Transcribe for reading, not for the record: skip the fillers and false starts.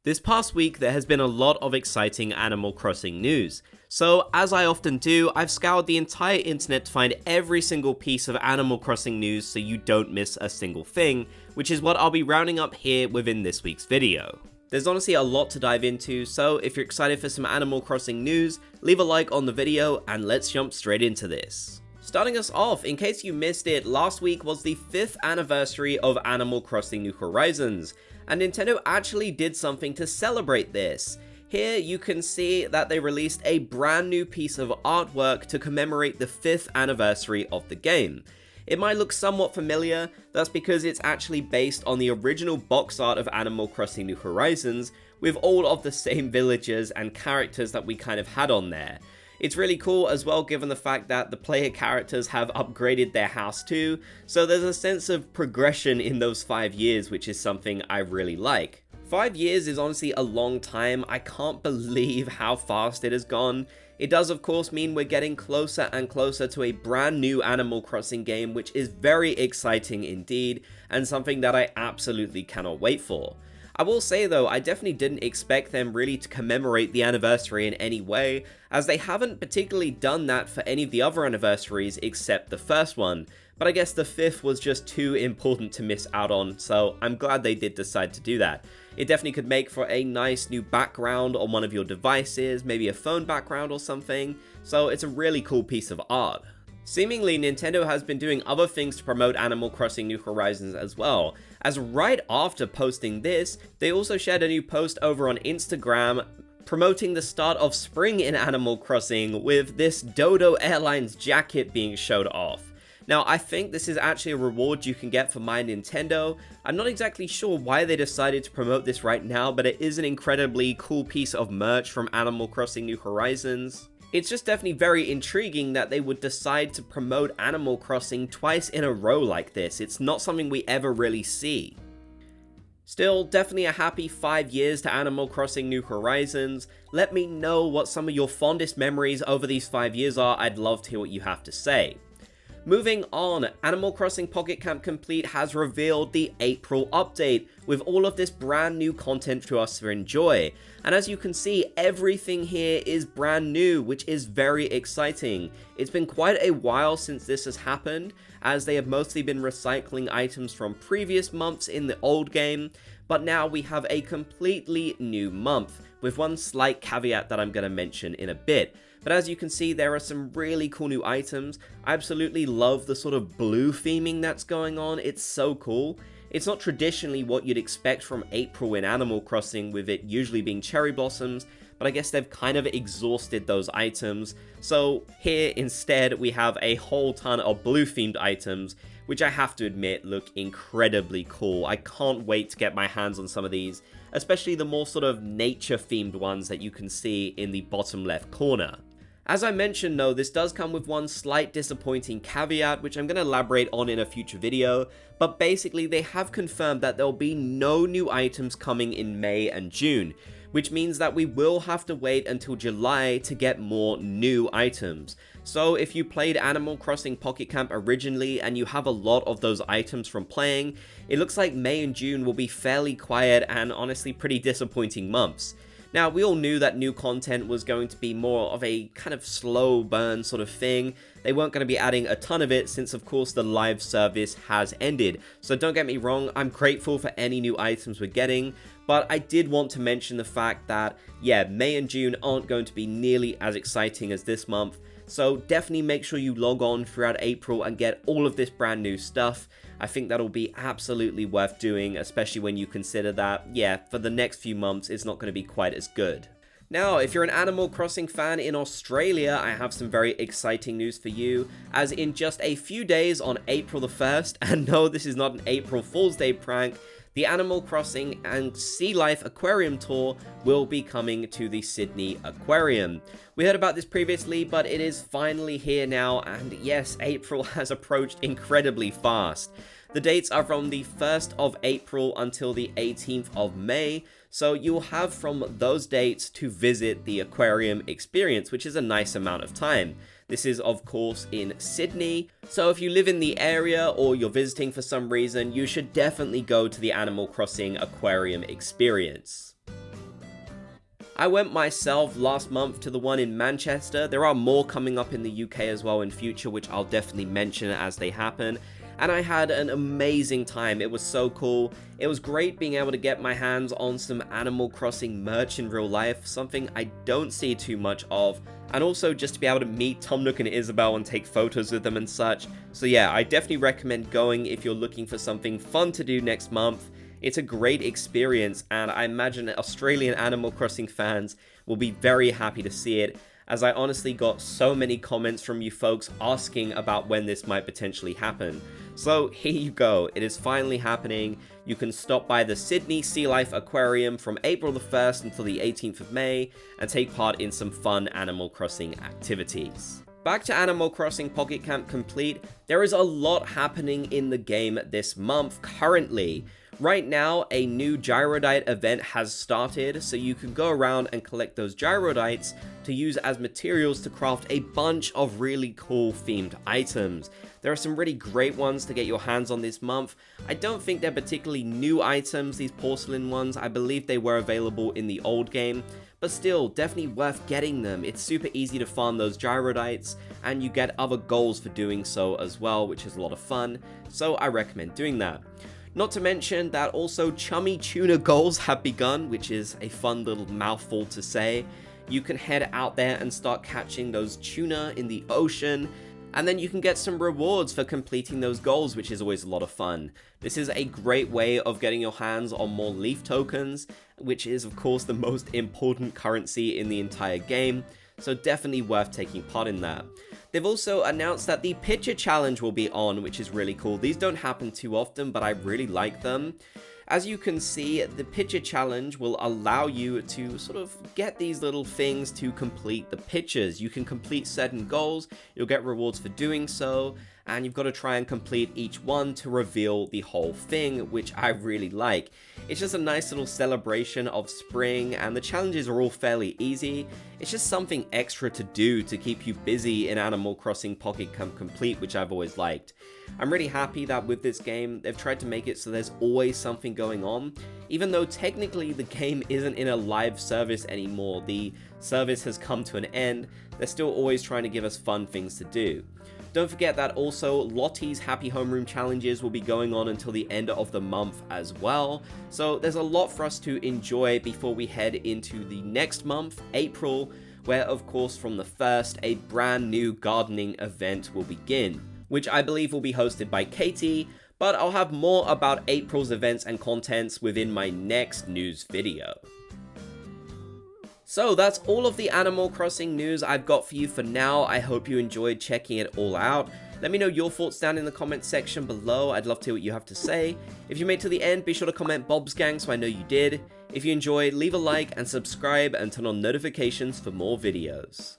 This past week there has been a lot of exciting Animal Crossing news, so as I often do, I've scoured the entire internet to find every single piece of Animal Crossing news so you don't miss a single thing, which is what I'll be rounding up here within this week's video. There's honestly a lot to dive into, so if you're excited for some Animal Crossing news, leave a like on the video and let's jump straight into this. Starting us off, in case you missed it, last week was the 5th anniversary of Animal Crossing New Horizons, and Nintendo actually did something to celebrate this. Here you can see that they released a brand new piece of artwork to commemorate the 5th anniversary of the game. It might look somewhat familiar, that's because it's actually based on the original box art of Animal Crossing New Horizons, with all of the same villagers and characters that we kind of had on there. It's really cool as well, given the fact that the player characters have upgraded their house too, so there's a sense of progression in those 5 years, which is something I really like. 5 years is honestly a long time. I can't believe how fast it has gone. It does of course mean we're getting closer and closer to a brand new Animal Crossing game, which is very exciting indeed, and something that I absolutely cannot wait for. I will say though, I definitely didn't expect them really to commemorate the anniversary in any way, as they haven't particularly done that for any of the other anniversaries except the first one, but I guess the 5th was just too important to miss out on, so I'm glad they did decide to do that. It definitely could make for a nice new background on one of your devices, maybe a phone background or something, so it's a really cool piece of art. Seemingly, Nintendo has been doing other things to promote Animal Crossing New Horizons as well, as right after posting this, they also shared a new post over on Instagram promoting the start of spring in Animal Crossing with this Dodo Airlines jacket being showed off. Now, I think this is actually a reward you can get for My Nintendo. I'm not exactly sure why they decided to promote this right now, but it is an incredibly cool piece of merch from Animal Crossing New Horizons. It's just definitely very intriguing that they would decide to promote Animal Crossing twice in a row like this. It's not something we ever really see. Still, definitely a happy 5 years to Animal Crossing New Horizons. Let me know what some of your fondest memories over these 5 years are. I'd love to hear what you have to say. Moving on, Animal Crossing Pocket Camp Complete has revealed the April update, with all of this brand new content for us to enjoy. And as you can see, everything here is brand new, which is very exciting. It's been quite a while since this has happened, as they have mostly been recycling items from previous months in the old game, but now we have a completely new month, with one slight caveat that I'm going to mention in a bit. But as you can see, there are some really cool new items. I absolutely love the sort of blue theming that's going on. It's so cool. It's not traditionally what you'd expect from April in Animal Crossing, with it usually being cherry blossoms, but I guess they've kind of exhausted those items. So here instead we have a whole ton of blue themed items, which I have to admit look incredibly cool. I can't wait to get my hands on some of these, especially the more sort of nature themed ones that you can see in the bottom left corner. As I mentioned though, this does come with one slight disappointing caveat, which I'm going to elaborate on in a future video, but basically they have confirmed that there will be no new items coming in May and June, which means that we will have to wait until July to get more new items. So if you played Animal Crossing Pocket Camp originally and you have a lot of those items from playing, it looks like May and June will be fairly quiet and honestly pretty disappointing months. Now, we all knew that new content was going to be more of a kind of slow burn sort of thing. They weren't going to be adding a ton of it since, of course, the live service has ended. So don't get me wrong, I'm grateful for any new items we're getting, but I did want to mention the fact that, yeah, May and June aren't going to be nearly as exciting as this month. So definitely make sure you log on throughout April and get all of this brand new stuff. I think that'll be absolutely worth doing, especially when you consider that, yeah, for the next few months, it's not going to be quite as good. Now, if you're an Animal Crossing fan in Australia, I have some very exciting news for you, as in just a few days on April the 1st, and no, this is not an April Fool's Day prank, the Animal Crossing and Sea Life Aquarium Tour will be coming to the Sydney Aquarium. We heard about this previously, but it is finally here now, and yes, April has approached incredibly fast. The dates are from the 1st of April until the 18th of May, so you'll have from those dates to visit the aquarium experience, which is a nice amount of time. This is, of course, in Sydney, so if you live in the area or you're visiting for some reason, you should definitely go to the Animal Crossing aquarium experience. I went myself last month to the one in Manchester. There are more coming up in the UK as well in future, which I'll definitely mention as they happen. And I had an amazing time. It was so cool. It was great being able to get my hands on some Animal Crossing merch in real life, something I don't see too much of. And also just to be able to meet Tom Nook and Isabelle and take photos with them and such. So yeah, I definitely recommend going if you're looking for something fun to do next month. It's a great experience, and I imagine Australian Animal Crossing fans will be very happy to see it, as I honestly got so many comments from you folks asking about when this might potentially happen. So here you go, it is finally happening. You can stop by the Sydney Sea Life Aquarium from April the 1st until the 18th of May and take part in some fun Animal Crossing activities. Back to Animal Crossing Pocket Camp Complete, there is a lot happening in the game this month currently. Right now, a new Gyrodite event has started, so you can go around and collect those Gyrodites to use as materials to craft a bunch of really cool themed items. There are some really great ones to get your hands on this month. I don't think they're particularly new items, these porcelain ones. I believe they were available in the old game, but still, definitely worth getting them. It's super easy to farm those Gyrodites, and you get other goals for doing so as well, which is a lot of fun, so I recommend doing that. Not to mention that also chummy tuna goals have begun, which is a fun little mouthful to say. You can head out there and start catching those tuna in the ocean, and then you can get some rewards for completing those goals, which is always a lot of fun. This is a great way of getting your hands on more leaf tokens, which is of course the most important currency in the entire game, so definitely worth taking part in that. They've also announced that the Pitcher Challenge will be on, which is really cool. These don't happen too often, but I really like them. As you can see, the Pitcher Challenge will allow you to sort of get these little things to complete the pitchers. You can complete certain goals, you'll get rewards for doing so, and you've got to try and complete each one to reveal the whole thing, which I really like. It's just a nice little celebration of spring, and the challenges are all fairly easy. It's just something extra to do to keep you busy in Animal Crossing Pocket Camp Complete, which I've always liked. I'm really happy that with this game, they've tried to make it so there's always something going on. Even though technically the game isn't in a live service anymore, the service has come to an end, they're still always trying to give us fun things to do. Don't forget that also Lottie's Happy Homeroom Challenges will be going on until the end of the month as well. So there's a lot for us to enjoy before we head into the next month, April, where of course from the 1st, a brand new gardening event will begin, which I believe will be hosted by Katie, but I'll have more about April's events and contents within my next news video. So that's all of the Animal Crossing news I've got for you for now. I hope you enjoyed checking it all out. Let me know your thoughts down in the comments section below. I'd love to hear what you have to say. If you made it to the end, be sure to comment Bob's Gang so I know you did. If you enjoyed, leave a like and subscribe and turn on notifications for more videos.